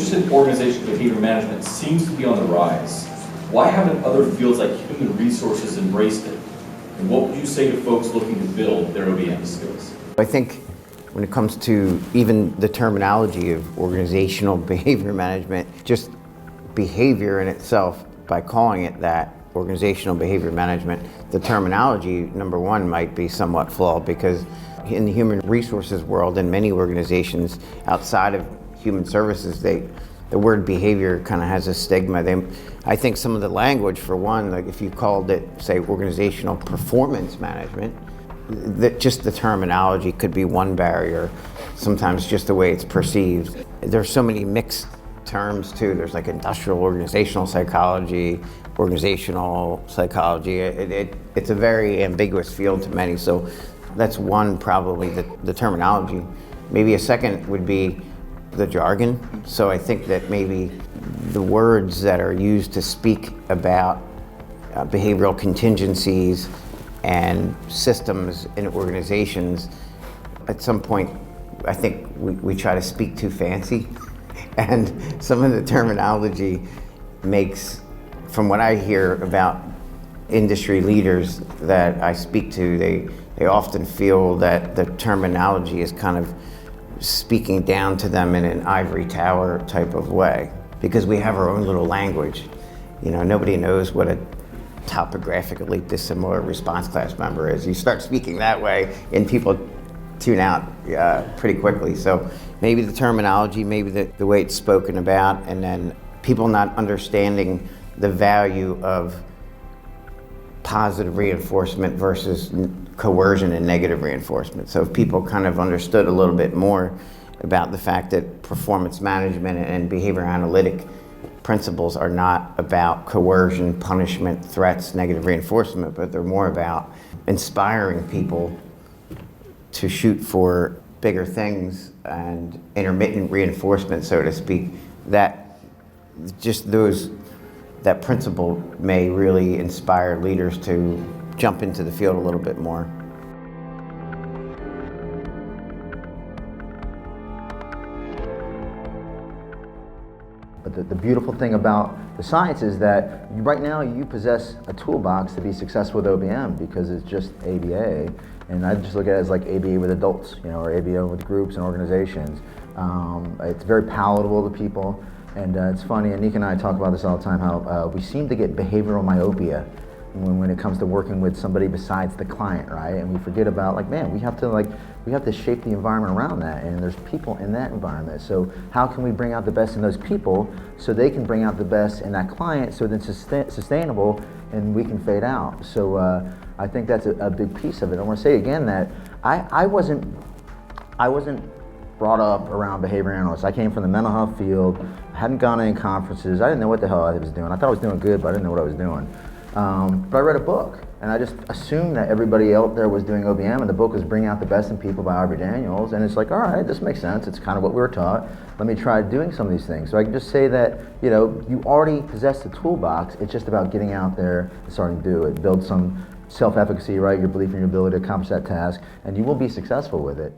interest in organizational behavior management seems to be on the rise. Why haven't other fields like human resources embraced it? And what would you say to folks looking to build their OBM skills? I think when it comes to even the terminology of organizational behavior management, just behavior in itself, by calling it that, organizational behavior management, the terminology, number one, might be somewhat flawed, because in the human resources world, in many organizations outside of human services, the word behavior kind of has a stigma. I think some of the language, for one, like if you called it, say, organizational performance management, that just the terminology could be one barrier, sometimes just the way it's perceived. There's so many mixed terms too. There's like industrial organizational psychology, organizational psychology. It's a very ambiguous field to many, so that's one, probably the terminology. Maybe a second would be the jargon. So I think that maybe the words that are used to speak about behavioral contingencies and systems in organizations, at some point, I think we try to speak too fancy. And some of the terminology makes, from what I hear about industry leaders that I speak to, they often feel that the terminology is kind of speaking down to them in an ivory tower type of way, because we have our own little language. You know, nobody knows what a topographically dissimilar response class member is. You start speaking that way and people tune out pretty quickly. So maybe the terminology, maybe the way it's spoken about, and then people not understanding the value of positive reinforcement versus coercion and negative reinforcement. So if people kind of understood a little bit more about the fact that performance management and behavior analytic principles are not about coercion, punishment, threats, negative reinforcement, but they're more about inspiring people to shoot for bigger things and intermittent reinforcement, so to speak, that principle may really inspire leaders to jump into the field a little bit more. But the beautiful thing about the science is that right now you possess a toolbox to be successful with OBM, because it's just ABA. And I just look at it as like ABA with adults, you know, or ABA with groups and organizations. It's very palatable to people. And it's funny, and Nick and I talk about this all the time, how we seem to get behavioral myopia when it comes to working with somebody besides the client, right? And we forget about, like, man, we have to shape the environment around that, and there's people in that environment. So how can we bring out the best in those people so they can bring out the best in that client, so then it's sustainable and we can fade out? So I think that's a big piece of it. I want to say again that I wasn't brought up around behavior analysts. I came from the mental health field. I hadn't gone to any conferences. I didn't know what the hell I was doing. I thought I was doing good, but I didn't know what I was doing. But I read a book, and I just assumed that everybody out there was doing OBM, and the book was Bring Out the Best in People by Aubrey Daniels, and it's like, all right, this makes sense. It's kind of what we were taught. Let me try doing some of these things. So I can just say that, you know, you already possess the toolbox. It's just about getting out there and starting to do it. Build some self-efficacy, right? Your belief in your ability to accomplish that task, and you will be successful with it.